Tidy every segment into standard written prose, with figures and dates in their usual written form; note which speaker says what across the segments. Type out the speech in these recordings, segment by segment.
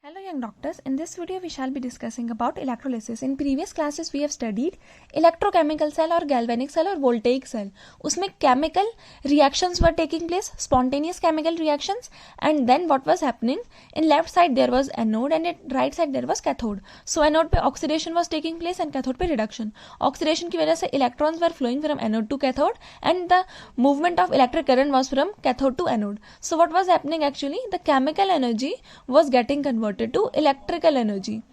Speaker 1: Hello young doctors, in this video we shall be discussing about electrolysis. In previous classes we have studied electrochemical cell or galvanic cell or voltaic cell. उसमें chemical reactions were taking place, spontaneous chemical reactions, and then what was happening? In left side there was anode and in right side there was cathode. So anode पे oxidation was taking place and cathode पे reduction. Oxidation की वजह से electrons were flowing from anode to cathode and the movement of electric current was from cathode to anode. So what was happening actually? The chemical energy was getting converted to electrical energy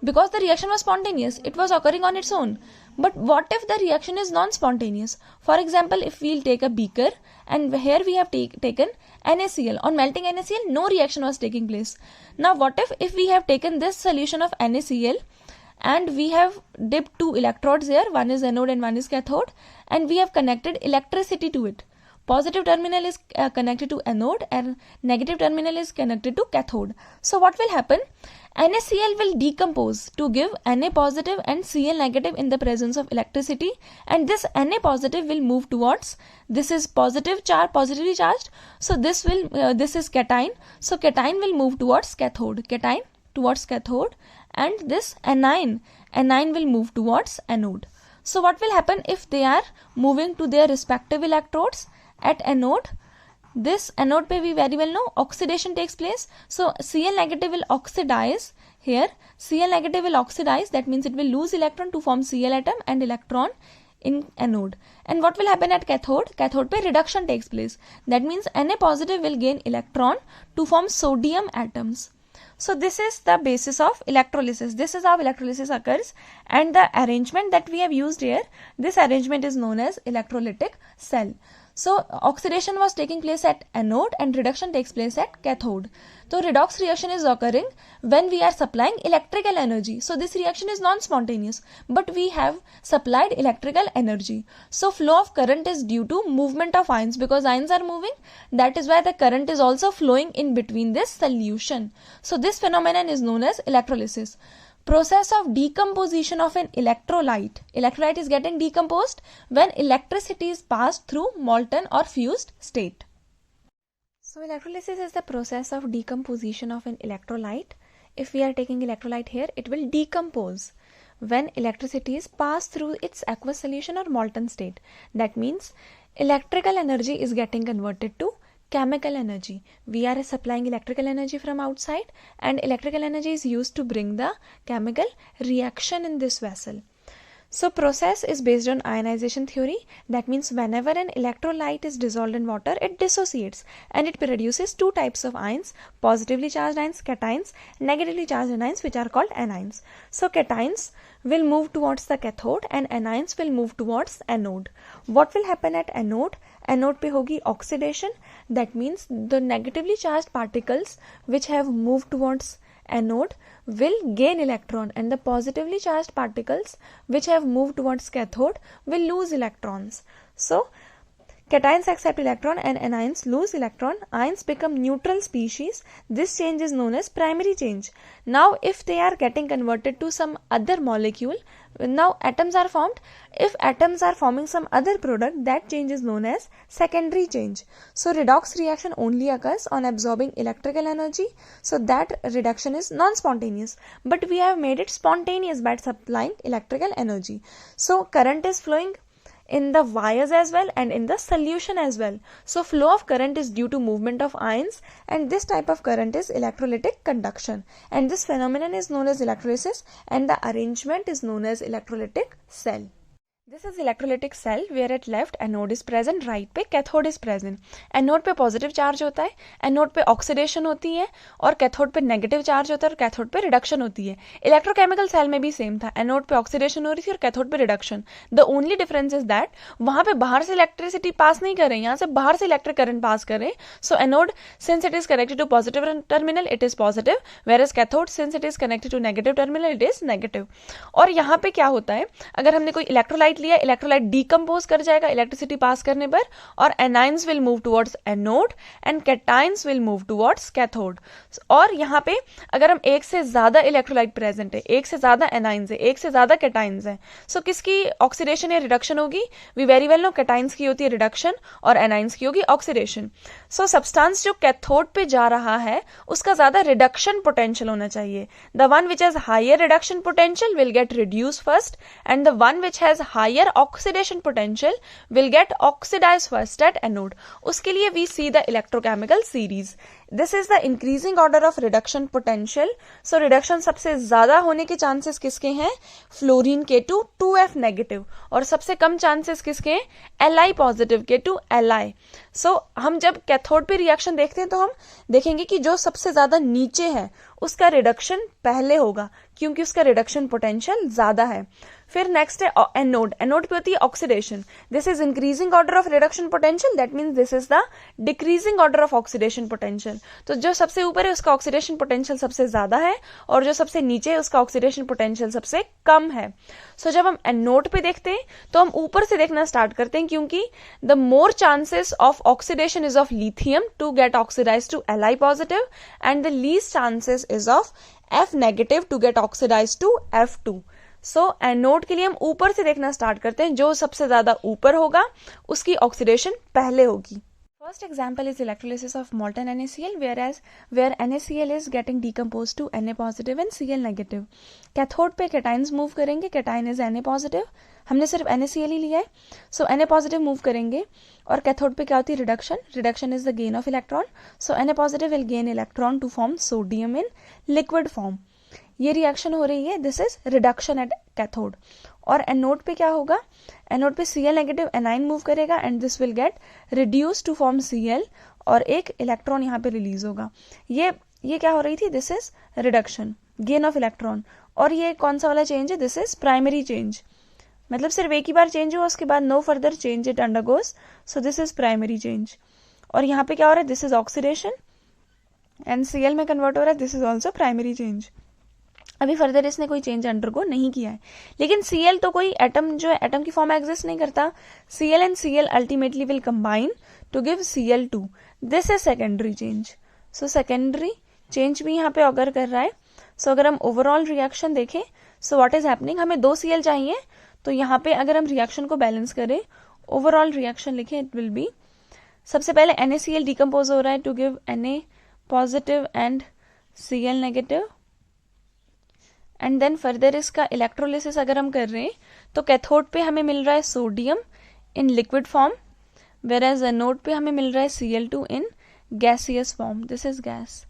Speaker 1: because the reaction was spontaneous, it was occurring on its own. But what if the reaction is non-spontaneous? For example, if we'll take a beaker and here we have taken NaCl. On melting NaCl, no reaction was taking place. Now what if we have taken this solution of NaCl and we have dipped two electrodes here, one is anode and one is cathode, and we have connected electricity to it. Positive terminal is connected to anode and negative terminal is connected to cathode. So what will happen? NaCl will decompose to give Na positive and Cl negative in the presence of electricity, and this Na positive will move towards, this is positive charge, positively charged, so this is cation, so cation will move towards cathode, cation towards cathode, and this anion will move towards anode. So what will happen if they are moving to their respective electrodes? At anode, this anode pe we very well know oxidation takes place. So Cl negative will oxidize here. Cl negative will oxidize, that means it will lose electron to form Cl atom and electron in anode. And what will happen at cathode? Cathode pe reduction takes place. That means Na positive will gain electron to form sodium atoms. So this is the basis of electrolysis. This is how electrolysis occurs, and the arrangement that we have used here, this arrangement is known as electrolytic cell. So oxidation was taking place at anode and reduction takes place at cathode. So redox reaction is occurring when we are supplying electrical energy. So this reaction is non-spontaneous, but we have supplied electrical energy. So flow of current is due to movement of ions, because ions are moving. That is why the current is also flowing in between this solution. So this phenomenon is known as electrolysis. Process of decomposition of an electrolyte. Electrolyte is getting decomposed when electricity is passed through molten or fused state. So electrolysis is the process of decomposition of an electrolyte. If we are taking electrolyte here, it will decompose when electricity is passed through its aqueous solution or molten state. That means electrical energy is getting converted to chemical energy. We are supplying electrical energy from outside, and electrical energy is used to bring the chemical reaction in this vessel. So process is based on ionization theory. That means whenever an electrolyte is dissolved in water, it dissociates and it produces two types of ions: positively charged ions, cations, negatively charged anions, which are called anions. So cations will move towards the cathode and anions will move towards anode. What will happen at anode? Anode पे होगी oxidation. That means the negatively charged particles which have moved towards anode will gain electron, and the positively charged particles which have moved towards cathode will lose electrons. So cations accept electron and anions lose electron. Ions become neutral species. This change is known as primary change. Now if they are getting converted to some other molecule, now atoms are formed. If atoms are forming some other product, that change is known as secondary change. So redox reaction only occurs on absorbing electrical energy. So that reduction is non-spontaneous, but we have made it spontaneous by supplying electrical energy. So current is flowing in the wires as well and in the solution as well. So flow of current is due to movement of ions, and this type of current is electrolytic conduction, and this phenomenon is known as electrolysis, and the arrangement is known as electrolytic cell. This is electrolytic cell where at left anode is present, right पे cathode is present. Anode पे positive charge होता है, anode पे oxidation होती है, और cathode पे negative charge होता है और cathode पे reduction होती है. Electrochemical cell में भी same था, anode पे oxidation हो रही थी और cathode पे reduction. The only difference is that वहाँ पे बाहर से electricity pass नहीं कर रहे हैं, यहाँ से बाहर से electric current pass कर रहे हैं. So anode, since it is connected to positive terminal, it is positive, whereas cathode, since it is connected to negative terminal, it is negative. और यहाँ पे क्या होता है, अगर हमने कोई electrolyte लिया, इलेक्ट्रोलाइट डीकम्पोज कर जाएगा इलेक्ट्रिसिटी पास करने पर, और anions will move towards anode and cations will move towards cathode. और यहाँ पे अगर हम एक से ज्यादा इलेक्ट्रोलाइट प्रेजेंट है, एक से ज्यादा एनाइंस है, एक से ज्यादा कैटाइंस है, सो किसकी ऑक्सीडेशन या रिडक्शन होगी? We very well know cations की होती है रिडक्शन और एनाइंस की होगी ऑक्सीडेशन। सो सब्सटेंस जो कैथोड पे जा रहा है उसका ज्यादा रिडक्शन पोटेंशियल होना चाहिए। The one which has higher reduction potential will get reduce first and the one which has higher oxidation potential will get oxidise first at anode. उसके लिए we see the electrochemical series. This is the increasing order of reduction potential. So reduction सबसे ज्यादा होने के chances किसके हैं? Fluorine के to 2F negative, और सबसे कम चांसेस किसके हैं? Li पॉजिटिव के टू Li। सो हम जब कैथोड पे रिएक्शन देखते हैं तो हम देखेंगे कि जो सबसे ज्यादा नीचे है उसका रिडक्शन पहले होगा क्योंकि उसका रिडक्शन पोटेंशियल ज्यादा है। फिर नेक्स्ट है एनोड। एनोड पे होती है oxidation. This is increasing order of reduction potential, that means this is the decreasing order of oxidation potential. तो जो सबसे ऊपर है उसका ऑक्सीडेशन पोटेंशियल सबसे ज्यादा है और जो सबसे नीचे है उसका ऑक्सीडेशन पोटेंशियल सबसे कम है। सो जब हम एनोड पे देखते हैं तो हम ऊपर से देखना स्टार्ट करते हैं क्योंकि the more chances of oxidation is of lithium to get oxidise to Li positive and the least chances is of F negative to get oxidise to F2। So anode के लिए हम ऊपर से देखना स्टार्ट करते हैं, जो सबसे ज्यादा ऊपर होगा उसकी ऑक्सीडेशन पहले होगी। First example is electrolysis of molten NaCl, where NaCl is getting decomposed to Na positive and Cl negative. Cathode पे कैटाइंस मूव करेंगे, कैटाइन इज Na पॉजिटिव, हमने सिर्फ NaCl ही लिया है, सो Na पॉजिटिव मूव करेंगे और कैथोड पे क्या होती है? Reduction. Reduction is the gain of electron, so Na positive will gain electron to form sodium in liquid form. ये रिएक्शन हो रही है, this is reduction at cathode. और एनोड पे क्या होगा? एनोड पे Cl नेगेटिव एनाइन मूव करेगा and this will get reduce to form Cl और एक इलेक्ट्रॉन यहाँ पे रिलीज होगा। ये क्या हो रही थी? This is reduction, gain of electron. और ये कौन सा वाला चेंज है? दिस इज प्राइमरी चेंज, मतलब सिर्फ एक ही बार चेंज हुआ उसके बाद no further change it undergoes, so this is primary change. और यहाँ पे क्या हो रहा है? This is oxidation and Cl में कन्वर्ट हो रहा है, this is also primary change. अभी फर्दर इसने कोई चेंज अंडरगो नहीं किया है, लेकिन Cl तो कोई एटम जो है एटम की फॉर्म में एग्जिस्ट नहीं करता। Cl and Cl ultimately will combine to give Cl2, this is secondary change. So secondary change भी यहाँ पे ऑगर कर रहा है। सो अगर हम ओवरऑल रिएक्शन देखें, सो व्हाट इज हैपनिंग, हमें 2 Cl चाहिए, तो यहाँ पे अगर हम रिएक्शन को बैलेंस करें, ओवरऑल रिएक्शन लिखें, इट विल बी सबसे पहले NaCl डिकम्पोज हो रहा है to give Na positive and Cl negative, and then further इसका इलेक्ट्रोलिसिस अगर हम कर रहे हैं तो कैथोड पे हमें मिल रहा है sodium in liquid form, whereas anode पे हमें मिल रहा है Cl2 in gaseous form, this is gas.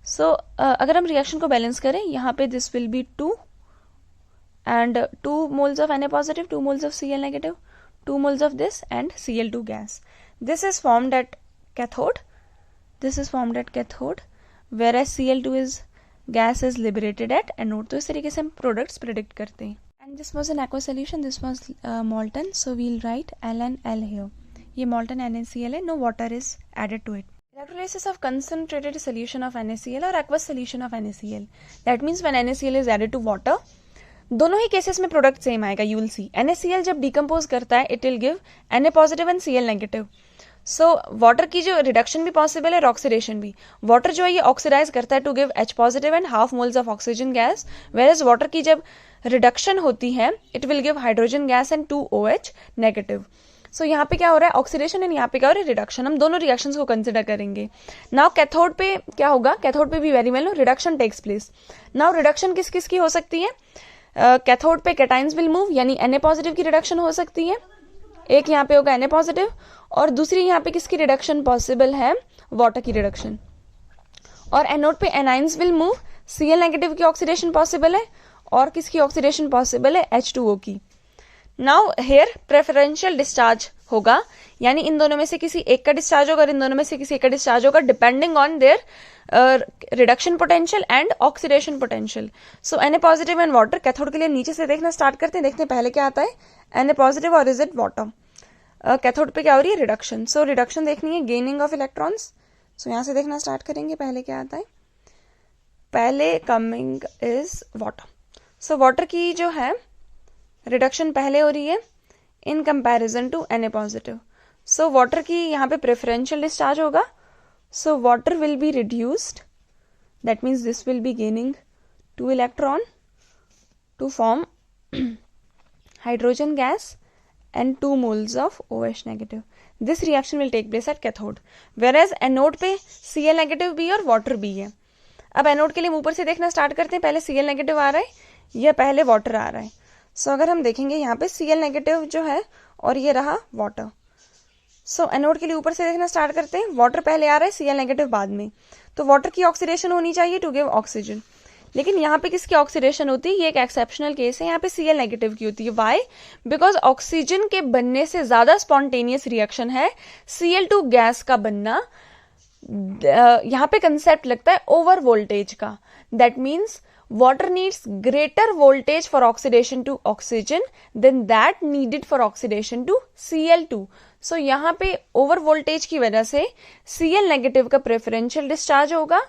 Speaker 1: So अगर हम रिएक्शन को बैलेंस करें, यहाँ पे this will be 2 and 2 moles of Na positive, 2 moles of Cl negative, 2 moles of this and Cl2 gas. This is formed at cathode, this is formed at cathode, whereas Cl2 is gas is liberated at anode. तो इस तरीके से हम products predict करते हैं। And this was an aqua solution, this was molten, so we'll write LnL here. ये molten NaCl है, no water is added to it. Electrolysis of concentrated solution of NaCl or aqueous solution of NaCl. That means when NaCl is added to water, दोनों ही cases में product same आएगा, you will see. NaCl जब decompose करता है, it will give Na positive and Cl negative. So water की जो reduction भी possible है और ऑक्सीडेशन भी। वाटर जो है ये ऑक्सीडाइज करता है to give H positive and half moles of oxygen gas, whereas water की जब रिडक्शन होती है it will give hydrogen gas and 2 OH negative. So यहाँ पे क्या हो रहा है? ऑक्सीडेशन एंड यहाँ पे क्या हो रहा है? रिडक्शन। हम दोनों रिएक्शंस को कंसिडर करेंगे। नाउ कैथोड पे क्या होगा? कैथोड पे भी very well no reduction takes place. Now reduction किस किस की हो सकती है? कैथोड पे कैटाइंस विल मूव, यानी Na पॉजिटिव की रिडक्शन हो सकती है, एक यहाँ पे होगा Na पॉजिटिव, और दूसरी यहाँ पे किसकी रिडक्शन पॉसिबल है? वाटर की रिडक्शन। और एनोड पे anions will move, Cl negative की ऑक्सीडेशन पॉसिबल है और किसकी ऑक्सीडेशन पॉसिबल है? H2O की। नाउ हेयर प्रेफरेंशियल डिस्चार्ज होगा, यानी इन दोनों में से किसी एक का डिस्चार्ज होगा और इन दोनों में से किसी एक का डिस्चार्ज होगा, depending on their reduction potential and oxidation potential. So Na positive and water, cathode के लिए नीचे से देखना स्टार्ट करते हैं, देखते हैं पहले क्या आता है, Na पॉजिटिव और इज इट वाटर। कैथोड पे क्या हो रही है? रिडक्शन। सो रिडक्शन देखनी है, गेनिंग ऑफ इलेक्ट्रॉन्स। सो यहाँ से देखना स्टार्ट करेंगे, पहले क्या आता है? पहले coming is water. So water की जो है रिडक्शन पहले हो रही है in comparison to Na positive. So water की यहाँ पे प्रेफरेंशियल डिस्चार्ज होगा. So water will be reduced, that means this will be gaining 2 electron to form hydrogen gas and 2 moles of OH negative. This reaction will take place at cathode. Whereas anode पे Cl negative भी और water भी है. अब anode के लिए हम ऊपर से देखना स्टार्ट करते हैं. पहले Cl नेगेटिव आ रहा है या पहले वाटर आ रहा है. सो अगर हम देखेंगे यहाँ पे Cl नेगेटिव जो है और ये रहा वाटर. सो एनोड के लिए ऊपर से देखना स्टार्ट करते हैं. वाटर पहले आ रहा है, Cl नेगेटिव बाद में. तो वाटर की ऑक्सीडेशन होनी चाहिए टू गिव ऑक्सीजन. लेकिन यहाँ पे किसकी ऑक्सीडेशन होती है? ये एक एक्सेप्शनल केस है. यहाँ पे Cl नेगेटिव की होती है. वाई? बिकॉज ऑक्सीजन के बनने से ज्यादा स्पॉन्टेनियस रिएक्शन है Cl2 गैस का बनना. यहाँ पे कंसेप्ट लगता है ओवर वोल्टेज का. That means water needs greater voltage for oxidation to oxygen than that needed for oxidation to Cl2. So यहाँ पे ओवर वोल्टेज की वजह से Cl नेगेटिव का प्रेफरेंशियल डिस्चार्ज होगा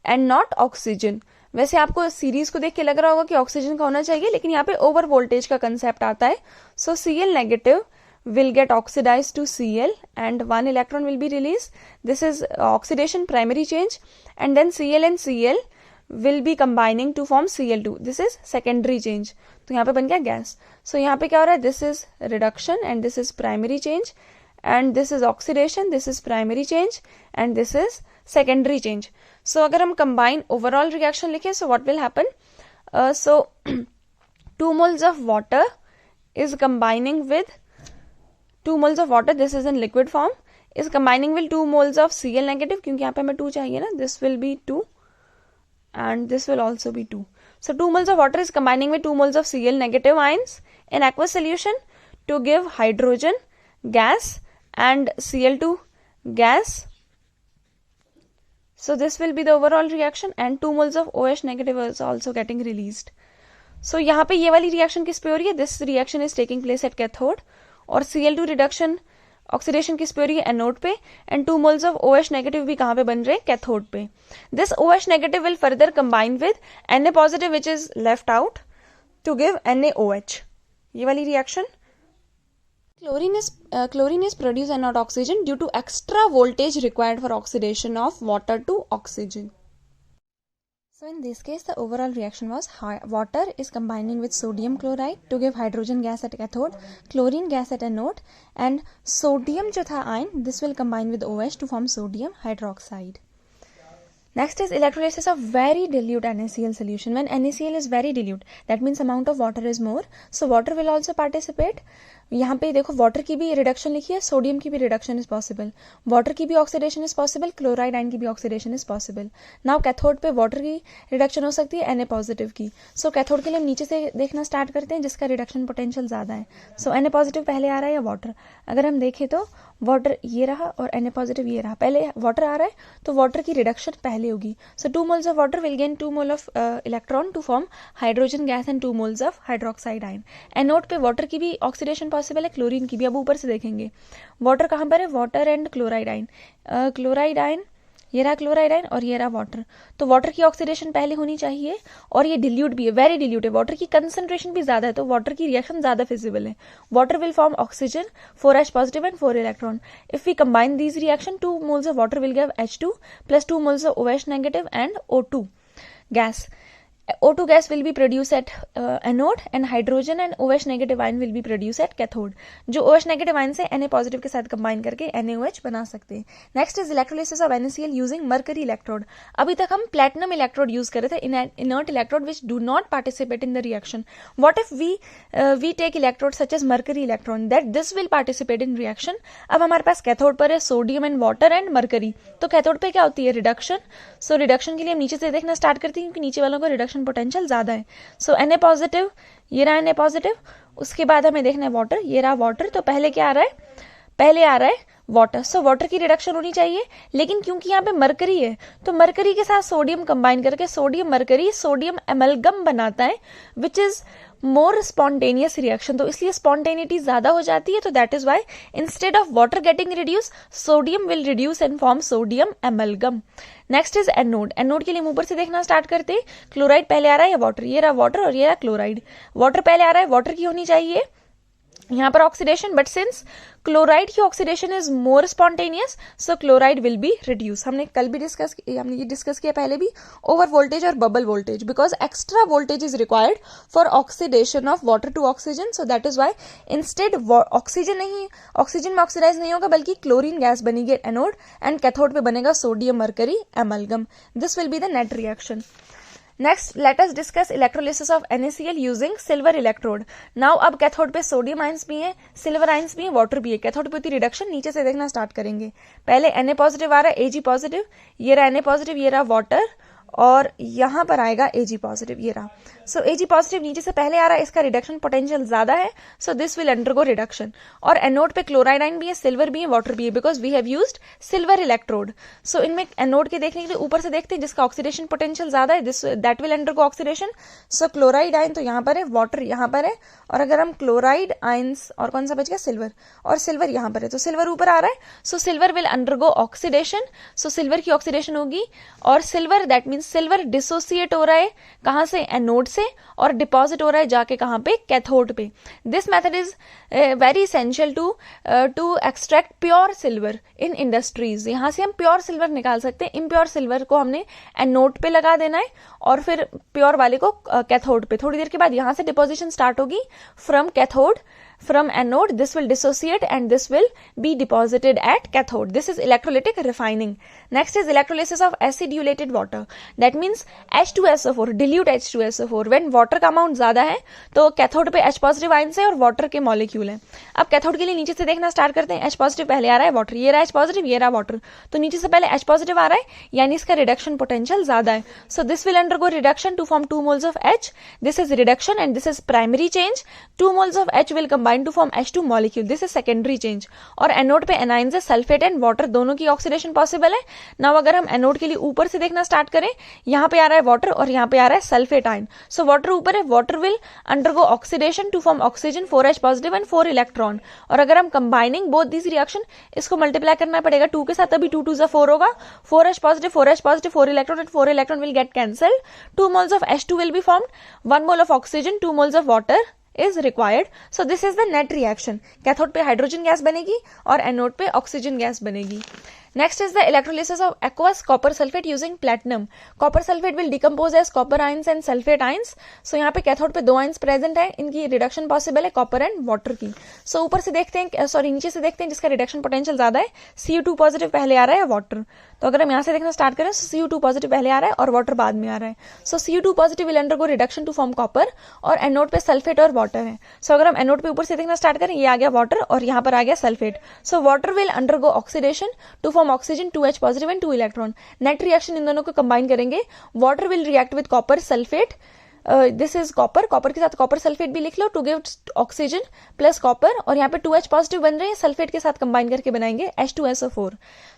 Speaker 1: एंड नॉट ऑक्सीजन. वैसे आपको सीरीज को देख के लग रहा होगा कि ऑक्सीजन का होना चाहिए, लेकिन यहाँ पे ओवर वोल्टेज का कंसेप्ट आता है. सो Cl negative will get oxidized to Cl and 1 electron will be released. This is oxidation primary change, and then Cl and Cl will be combining to form Cl2. This is secondary change. तो यहाँ पे बन गया gas. So यहाँ पे क्या हो रहा है? This is reduction and this is primary change, and this is oxidation, this is primary change, and this is secondary change. So अगर हम combine overall reaction लिखें, so what will happen? So 2 moles of water is combining with 2 moles of water, this is in liquid form, is combining with 2 moles of Cl negative, क्योंकि यहाँ पे हमें 2 चाहिए ना. This will be 2 and this will also be 2. So 2 moles of water is combining with 2 moles of Cl negative ions in aqueous solution to give hydrogen gas and Cl2 gas. So this will be the overall reaction and 2 moles of OH negative is also getting released. So यहाँ पे ये वाली reaction किस पे हो रही है? This reaction is taking place at cathode. और Cl2 reduction ऑक्सीडेशन किस पे हो रही है? एनोड पे. And 2 moles of OH negative भी कहाँ पे बन रहे हैं? कैथोड पे. This OH negative will further combine with Na positive which is left out to give NaOH. ये वाली reaction. Chlorine is produced and not oxygen due to extra voltage required for oxidation of water to oxygen. So in this case, the overall reaction was water is combining with sodium chloride to give hydrogen gas at cathode, chlorine gas at anode, and sodium जो था ion, this will combine with OH to form sodium hydroxide. Next is electrolysis of very dilute NaCl solution. When NaCl is very dilute, that means amount of water is more. So water will also participate. यहाँ पे देखो water की भी reduction लिखी है, sodium की भी reduction is possible, water की भी oxidation is possible, chloride ion की भी oxidation is possible. Now cathode पे वाटर की रिडक्शन हो सकती है Na पॉजिटिव की. सो कैथोड के लिए हम नीचे से देखना स्टार्ट करते हैं जिसका रिडक्शन पोटेंशियल ज्यादा है. सो Na पॉजिटिव पहले आ रहा है या वाटर? अगर हम देखें तो वाटर ये रहा और Na पॉजिटिव ये रहा. पहले वाटर आ रहा है तो वाटर की रिडक्शन पहले होगी. सो 2 moles of water will gain 2 mole of electron to form hydrogen gas and 2 moles of hydroxide ion. Anode पे वाटर की भी ऑक्सीडेशन पॉसिबल है, क्लोरीन की भी. अब ऊपर से देखेंगे वाटर कहाँ पर है? Water and chloride ion. Chloride ion ये रहा, क्लोराइड आयन और ये रहा वाटर. तो वाटर की ऑक्सीडेशन पहले होनी चाहिए और ये डिल्यूट भी है, वेरी डिल्यूट है. वाटर की कंसंट्रेशन भी ज्यादा है तो वाटर की रिएक्शन ज्यादा फिजिबल है. Water will form oxygen 4H positive and 4 electron. If we combine these reaction 2 moles of water will give H2 plus 2 moles of OH negative and O2 gas. O2 gas will be produced at anode and hydrogen and OH negative ion will be produced at cathode. जो OH negative ion से Na positive के साथ combine करके NaOH बना सकते हैं. Next is electrolysis of NaCl using mercury electrode. अभी तक हम platinum electrode use कर रहे थे, inert electrode which do not participate in the reaction. What if we take electrode such as mercury electron that this will participate in reaction? अब हमारे पास cathode पर है sodium and water and mercury. तो cathode पे क्या होती है? Reduction. So reduction के लिए हम नीचे से देखना स्टार्ट करते हैं क्योंकि नीचे वालों को रिडक्शन पोटेंशियल ज्यादा है. सो Na पॉजिटिव ये रहा Na पॉजिटिव. उसके बाद हमें देखना है वाटर, ये रहा वाटर. तो पहले क्या आ रहा है? पहले आ रहा है वाटर. सो वाटर की रिडक्शन होनी चाहिए, लेकिन क्योंकि यहाँ पे मरकरी है तो मरकरी के साथ सोडियम कंबाइन करके सोडियम मरकरी सोडियम एमलगम बनाता है which is more spontaneous reaction. तो इसलिए स्पॉन्टेनिटी ज्यादा हो जाती है. तो that is why instead of water getting reduce sodium will reduce and form sodium amalgam. Next is anode. Anode के लिए हम ऊपर से देखना स्टार्ट करते हैं. क्लोराइड पहले आ रहा है या वाटर? ये रहा वाटर और ये रहा क्लोराइड. वाटर पहले आ रहा है, वाटर की होनी चाहिए यहाँ पर ऑक्सीडेशन, बट सिंस क्लोराइड की oxidation is more spontaneous, so chloride will be reduce. हमने कल भी हमने ये डिस्कस किया पहले भी, ओवर वोल्टेज और bubble voltage, because extra voltage is required for oxidation of water to oxygen. So that is why instead oxygen में ऑक्सीडाइज नहीं होगा, बल्कि क्लोरीन गैस बनेगी एनोड, एंड कैथोड पे बनेगा sodium mercury amalgam. This will be the net reaction. Next, let us discuss electrolysis of NaCl using silver electrode. Now अब cathode पे sodium ions भी हैं, सिल्वर आयंस भी हैं, वाटर भी है. कैथोड पे होती रिडक्शन, नीचे से देखना स्टार्ट करेंगे. पहले Na पॉजिटिव आ रहा है, Ag पॉजिटिव, ये रहा Na पॉजिटिव, ये रहा वाटर, और यहाँ पर आएगा Ag पॉजिटिव, ये रहा. सो Ag पॉजिटिव नीचे से पहले आ रहा है, इसका रिडक्शन पोटेंशियल ज्यादा है, so this will undergo reduction. और एनोड पे क्लोराइड आयन भी है, सिल्वर भी है, वाटर भी है, because we have used silver electrode. So इनमें एनोड के देखने के लिए ऊपर से देखते हैं जिसका ऑक्सीडेशन पोटेंशियल ज्यादा है, this that will undergo oxidation. So chloride ion तो यहाँ पर है, वाटर यहाँ पर है, और अगर हम क्लोराइड आयंस, और कौन सा बच गया, सिल्वर, और सिल्वर यहाँ पर है, तो सिल्वर ऊपर आ रहा है, so silver will undergo oxidation. So silver की ऑक्सीडेशन होगी, और silver that means silver dissociate हो रहा है कहां से, एनोड से, और डिपॉजिट हो रहा है जाके कहां पे, कैथोड पे. This method is very essential to extract pure silver in industries. यहां से हम प्योर सिल्वर निकाल सकते हैं. इम्प्योर सिल्वर को हमने एनोड पे लगा देना है, और फिर प्योर वाले को कैथोड पे. थोड़ी देर के बाद यहां से डिपोजिशन स्टार्ट होगी from cathode, from anode. This will dissociate and this will be deposited at cathode. This is electrolytic refining. Next is electrolysis of acidulated water. That means H2SO4, dilute H2SO4. When water का amount ज्यादा है तो cathode पे H positive ions है और water के molecule है. अब कैथोड के लिए नीचे से देखना स्टार्ट करते हैं. H पॉजिटिव पहले आ रहा है, वाटर, ये रहा H पॉजिटिव, ये रहा वाटर, तो नीचे से पहले H पॉजिटिव आ रहा है, यानी इसका रिडक्शन पोटेंशियल ज्यादा है. So this will undergo reduction to form 2 moles of H. This is reduction and this is primary change. 2 moles of H will combine to form H2 molecule. This is secondary change. और anode पे anions है, sulphate and water दोनों की oxidation possible है. Now अगर हम anode के लिए ऊपर से देखना स्टार्ट करें, यहाँ पे आ रहा है वाटर और यहाँ पे आ रहा है सल्फेट आयन. सो वाटर ऊपर है, water will undergo oxidation to form oxygen, 4H positive and 4 electron. और अगर हम कंबाइनिंग बोथ दिस रिएक्शन, इसको मल्टीप्लाई करना पड़ेगा 2 के साथ, तभी 2 2 4 होगा. 4H positive, 4H positive, 4 electron and 4 electron will get cancelled. 2 moles of H2 will be formed, 1 mole of oxygen, 2 moles of water is required. So this is the net reaction. Cathode पे hydrogen gas बनेगी और anode पे oxygen gas बनेगी. Next is the electrolysis of aqueous copper sulfate using platinum. Copper sulfate will decompose as copper ions and sulfate ions. So यहाँ पे cathode पे 2 ions present है, इनकी रिडक्शन पॉसिबल है कॉपर एंड वाटर की. सो ऊपर से देखते हैं, सॉरी नीचे से देखते हैं जिसका रिडक्शन पोटेंशियल ज्यादा है. Cu2 पॉजिटिव पहले आ रहा है वाटर, तो अगर हम यहाँ से देखना स्टार्ट करें, Cu2 पॉजिटिव पहले आ रहा है और वाटर बाद में आ रहा है. So Cu2 positive will undergo reduction to form copper, और एनोड पे सल्फेट और वाटर है. सो अगर हम एनोड पे ऊपर से देखना स्टार्ट करें, ये आ गया वाटर और यहाँ पर आ गया sulphate. So water will undergo oxidation to form oxygen, 2H positive and 2 electron. Net reaction इन दोनों को कंबाइन करेंगे. Water will react with copper sulphate, this is copper, copper के साथ कॉपर सल्फेट भी लिख लो, to give oxygen plus copper, और यहाँ पे 2H पॉजिटिव बन रहे हैं, सल्फेट के साथ कंबाइन करके बनाएंगे H2SO4.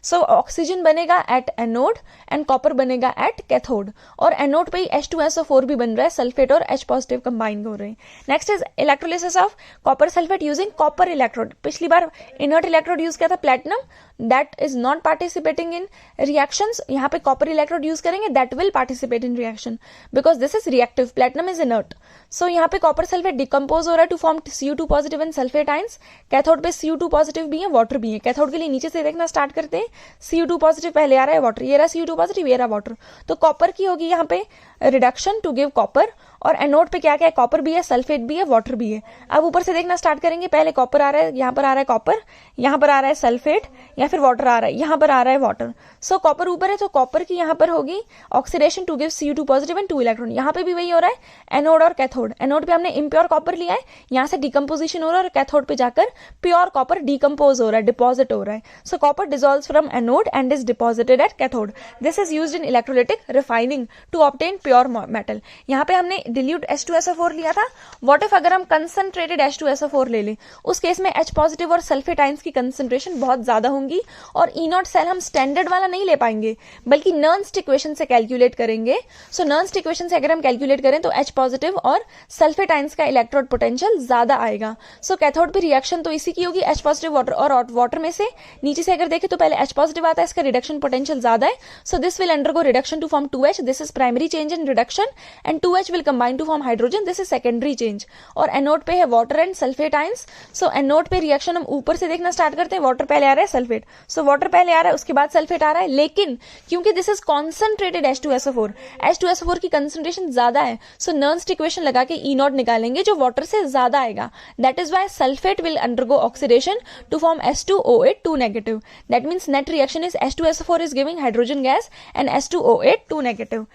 Speaker 1: सो ऑक्सीजन बनेगा एट एनोड एंड कॉपर बनेगा एट कैथोड, और एनोड पे ही H2SO4 भी बन रहा है, सल्फेट और H पॉजिटिव कंबाइन हो रहे हैं. Next is electrolysis of copper sulphate using copper electrode. पिछली बार इनर्ट इलेक्ट्रोड यूज किया था platinum, that is not participating in reactions. यहाँ पे कॉपर इलेक्ट्रोड यूज करेंगे, that will participate in reaction because this is reactive, platinum is inert. So यहाँ पे copper sulphate decompose हो रहा है to form Cu2 positive and sulphate ions. Cathode पे Cu2 positive भी है, वाटर भी है. कैथोड के लिए नीचे से देखना स्टार्ट करते हैं. Cu2 पॉजिटिव पहले आ रहा है, वाटर, ये रहा Cu2 पॉजिटिव, ये रहा वाटर, तो कॉपर की होगी यहाँ पे रिडक्शन टू गिव कॉपर. और एनोड पे क्या क्या है, कॉपर भी है, सल्फेट भी है, वाटर भी है. अब ऊपर से देखना स्टार्ट करेंगे, पहले कॉपर आ रहा है, यहाँ पर आ रहा है कॉपर, यहाँ पर आ रहा है सल्फेट, या फिर वाटर आ रहा है, यहाँ पर आ रहा है वाटर. सो कॉपर ऊपर है तो कॉपर की यहाँ पर होगी oxidation to give Cu2 positive and 2 electron. यहाँ पे भी वही हो रहा है, एनोड और कैथोड. एनोड पे हमने इम्प्योर कॉपर लिया है, यहाँ से डिकम्पोजिशन हो रहा है, और कैथोड पे जाकर प्योर कॉपर डिकम्पोज हो रहा है, डिपॉजिट हो रहा है. So copper dissolves from anode and is deposited at cathode. This is used in electrolytic refining to obtain pure metal. यहाँ पे हमने डिल्यूट H2SO4 लिया था. व्हाट इफ अगर हम कंसंट्रेटेड H2SO4 ले लें, उस केस में H पॉजिटिव और सल्फेट आयंस की कंसंट्रेशन बहुत ज्यादा होंगी, और E0 सेल हम स्टैंडर्ड वाला नहीं ले पाएंगे, बल्कि नर्न्स्ट इक्वेशन से कैलकुलेट करेंगे. सो नर्न्स्ट इक्वेशन से अगर हम कैलकुलेट करें तो H पॉजिटिव और सल्फेट आयंस का इलेक्ट्रोड पोटेंशियल ज्यादा आएगा. सो कैथोड पे रिएक्शन तो इसी की होगी, H पॉजिटिव वाटर, और वाटर में से नीचे से अगर देखें तो पहले H पॉजिटिव आता है, इसका रिडक्शन पोटेंशियल ज्यादा है. So this will undergo reduction to form 2H. This is primary change in oxygen reduction and 2H will combine to form hydrogen, this is secondary change. और एनोड पे है water and sulphate ions. So anode पे reaction हम ऊपर से देखना start करते हैं, वाटर पहले आ रहा है, सल्फेट. सो वाटर पहले आ रहा है, उसके बाद सल्फेट आ रहा है, लेकिन क्योंकि this is concentrated H2SO4, H2SO4 की कंसेंट्रेशन ज्यादा है, सो नर्न्स्ट इक्वेशन लगा के E0 निकालेंगे जो वाटर से ज्यादा आएगा. That is why sulphate will undergo oxidation to form H2O8 2 negative. That means net reaction is H2SO4 is giving hydrogen gas and H2O8 2 negative.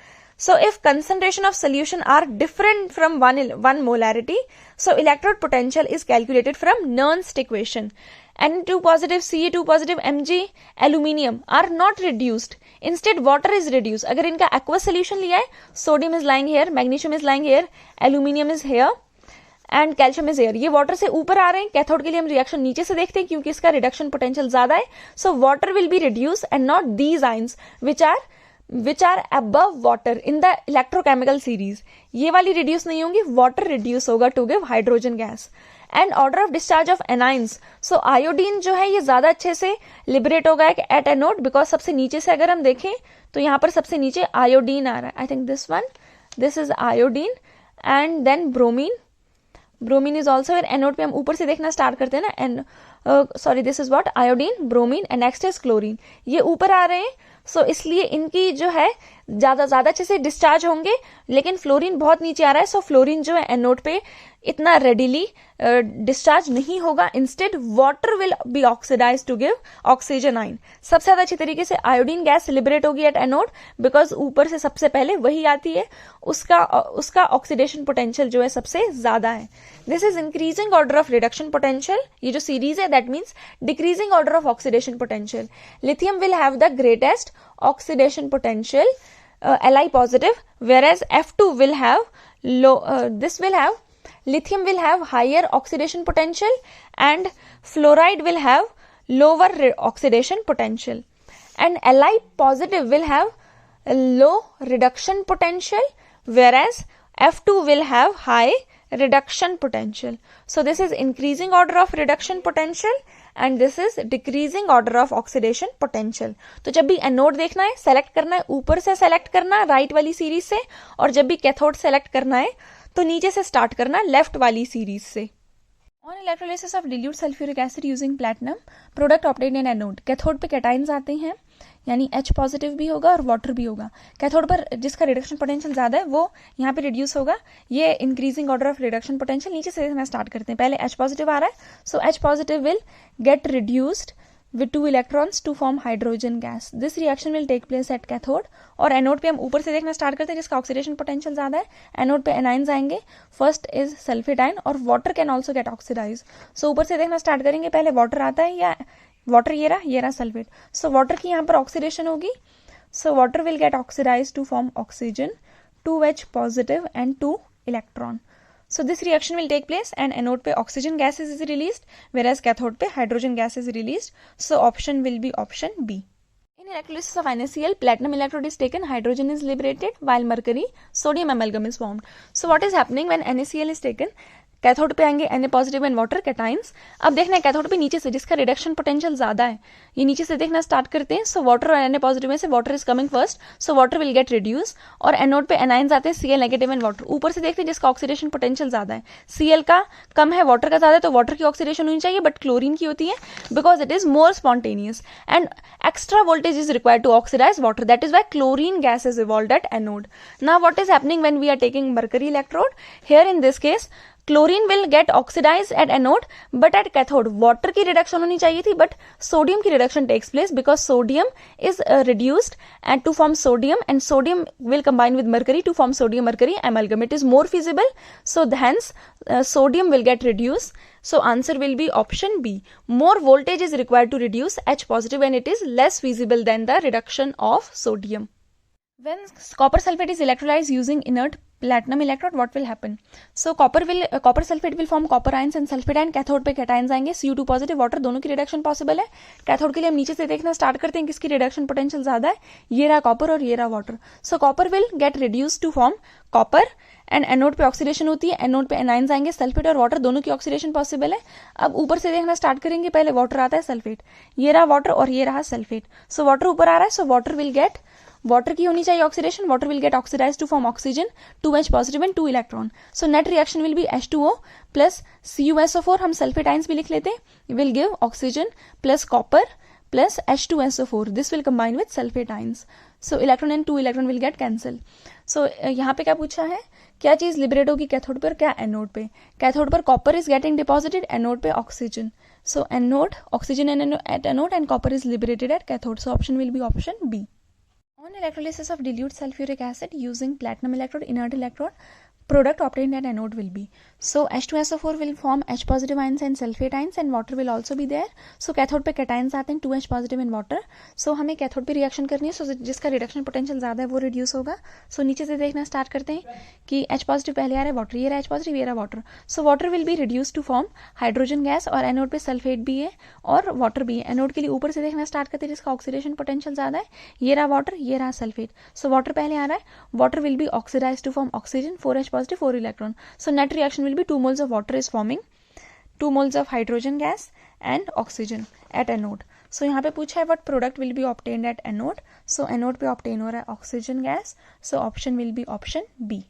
Speaker 1: So if concentration of solution are different from one molarity, so electrode potential is calculated from Nernst equation. Na2 positive, Ce2 positive, Mg, aluminium are not reduced. Instead water is reduced. अगर इनका aqueous solution लिया है, sodium is lying here, magnesium is lying here, aluminium is here and calcium is air. ये water से ऊपर आ रहे हैं. Cathode के लिए हम रिएक्शन नीचे से देखते हैं क्योंकि इसका रिडक्शन पोटेंशियल ज्यादा है. So water will be reduce and not these ions which are above water in the electrochemical series. ये वाली रिड्यूस नहीं होंगी, वाटर रिड्यूस होगा to give hydrogen gas. And order of discharge of anions. So iodine जो है ये ज्यादा अच्छे से लिबरेट होगा एट एनोड, बिकॉज सबसे नीचे से अगर हम देखें तो यहाँ पर सबसे नीचे आयोडीन आ रहा है. I think this one, this is iodine and then bromine. Bromine is also anode पे हम ऊपर से देखना स्टार्ट करते हैं ना. And sorry, this is what, iodine, bromine and next is chlorine. ये ऊपर आ रहे हैं, सो इसलिए इनकी जो है ज्यादा अच्छे से डिस्चार्ज होंगे. लेकिन फ्लोरीन बहुत नीचे आ रहा है, सो फ्लोरीन जो है एनोड पे इतना रेडिली डिस्चार्ज नहीं होगा. Instead water will be oxidize to give oxygen ion. सबसे ज्यादा अच्छी तरीके से आयोडीन गैस लिबरेट होगी एट एनोड, बिकॉज ऊपर से सबसे पहले वही आती है, उसका ऑक्सीडेशन पोटेंशियल जो है सबसे ज्यादा है. This is increasing order of reduction potential. ये जो सीरीज है that means decreasing order of oxidation potential. Lithium will have the greatest oxidation potential, Li positive, whereas F2 will have lithium will have higher oxidation potential and fluoride will have lower oxidation potential, and Li positive will have low reduction potential, whereas F2 will have high reduction potential. So this is increasing order of reduction potential and this is decreasing order of oxidation potential. तो जब भी anode देखना है, select करना है, ऊपर से select करना है राइट वाली सीरीज से, और जब भी कैथोड सेलेक्ट करना है तो नीचे से स्टार्ट करना है लेफ्ट वाली सीरीज से. On electrolysis of dilute sulfuric acid using platinum, product obtained in anode. Cathode पे कैटाइंस आते हैं, यानी H पॉजिटिव भी होगा और वाटर भी होगा. कैथोड पर जिसका रिडक्शन पोटेंशियल ज्यादा है वो यहाँ पे रिड्यूस होगा. ये increasing order of reduction potential. नीचे से देखना स्टार्ट करते हैं. पहले H पॉजिटिव आ रहा है, सो H positive will get reduced with 2 electrons to form hydrogen gas. This reaction will take place at cathode. और एनोड पे हम ऊपर से देखना स्टार्ट करते हैं जिसका ऑक्सीडेशन पोटेंशियल ज्यादा है. एनोड पे एनाइंस आएंगे. फर्स्ट इज सल्फेट आयन और water can also get oxidise. So ऊपर से देखना स्टार्ट करेंगे. पहले वाटर आता है, या वाटर ये रहा सल्फेट. सो वाटर की यहाँ पर ऑक्सीडेशन होगी. So water will get oxidise to form oxygen, 2H positive and 2 electron. So this reaction will take place and anode पे oxygen gases is released, whereas cathode पे hydrogen gas is released. So option will be option B. In electrolysis of NaCl, platinum electrode is taken, hydrogen is liberated, while mercury, sodium amalgam is formed. So what is happening when NaCl is taken? Cathode पे आएंगे Na positive and water cations. अब देखना है cathode पे नीचे से जिसका reduction potential ज्यादा है, ये नीचे से देखना स्टार्ट करते हैं. सो वाटर और Na पॉजिटिव में से water is coming first, so water will get reduce. और एनोड पे एनाइंस आते हैं, Cl नेगेटिव एंड वाटर. ऊपर से देखते हैं जिसका ऑक्सीडेशन पोटेंशियल ज्यादा है. Cl का कम है, वाटर का ज्यादा है, तो वाटर की ऑक्सीडेशन होनी चाहिए, बट क्लोरीन की होती है because it is more spontaneous and extra voltage is required to oxidize water. That is why chlorine gas is evolved at anode. Now what is happening when we are taking mercury electrode? Here in this case chlorine will get oxidize at anode, but at cathode water की reduction होनी चाहिए थी, but sodium की reduction takes place because sodium is reduced and to form sodium, and sodium will combine with mercury to form sodium mercury amalgam. It is more feasible, so hence sodium will get reduced. So answer will be option B. More voltage is required to reduce H positive and it is less feasible than the reduction of sodium. When copper sulfate is electrolyzed using inert platinum electrode, what will happen? So copper sulfate will form copper ions and sulfate ion. Cathode पे cations आएंगे, Cu2 positive water, दोनों की reduction possible है. Cathode के लिए हम नीचे से देखना स्टार्ट करते हैं किसकी रिडक्शन पोटेंशियल ज्यादा है. ये रहा कॉपर और ये रहा water. So copper will get reduce to form copper and anode पे ऑक्सीडेशन होती है. एनोड पे एनाइंस आएंगे, सल्फेट और वाटर दोनों की ऑक्सीडेशन पॉसिबल है. अब ऊपर से देखना स्टार्ट करेंगे. पहले वाटर आता है, सल्फेट, ये रहा वाटर और ये रहा सल्फेट. सो वाटर ऊपर आ रहा है, so water will get water की होनी चाहिए oxidation, water will get oxidise to form oxygen, 2H positive and 2 electron. So net reaction will be H2O plus CuSO4, हम सल्फेट आयंस भी लिख लेते हैं, will give oxygen plus copper plus H2SO4. This will combine with sulfate ions. So electron and 2 electron will get cancel. So यहाँ पे क्या पूछा है, क्या चीज लिबरेट होगी कैथोड पर, क्या एनोड पे. कैथोड पर copper is getting deposited, anode पे oxygen. So anode oxygen at anode and copper is liberated at cathode. So option will be option B. On electrolysis of dilute sulfuric acid using platinum electrode, inert electrode, product obtained at anode will be, so H2SO4 will form H positive ions and sulfate ions and water will also be there. So cathode पे cations आते हैं 2H positive and water. So हमें cathode पे reaction करनी है, so जिसका reduction potential ज़्यादा है वो रिड्यूस होगा. So नीचे से देखना स्टार्ट करते हैं कि H पॉजिटिव पहले आ रहा है, वाटर ये रहा H पॉजिटिव, ये रहा water. So water will be reduce to form hydrogen gas, और एनोड पे सल्फेट भी है और वाटर भी है. एनोड के लिए ऊपर से देखना स्टार्ट करते हैं जिसका ऑक्सीडेशन पोटेंशियल ज़्यादा है, ये रहा वाटर, ये रहा सल्फेट. सो वाटर पहले आ रहा है, water will be oxidize to form oxygen, 4H positive 4 electron. So net reaction will be 2 moles of water is forming 2 moles of hydrogen gas and oxygen at anode. So यहाँ पे पूछा है what product will be obtained at anode. So anode पे obtain हो रहा है oxygen gas. So option will be option B.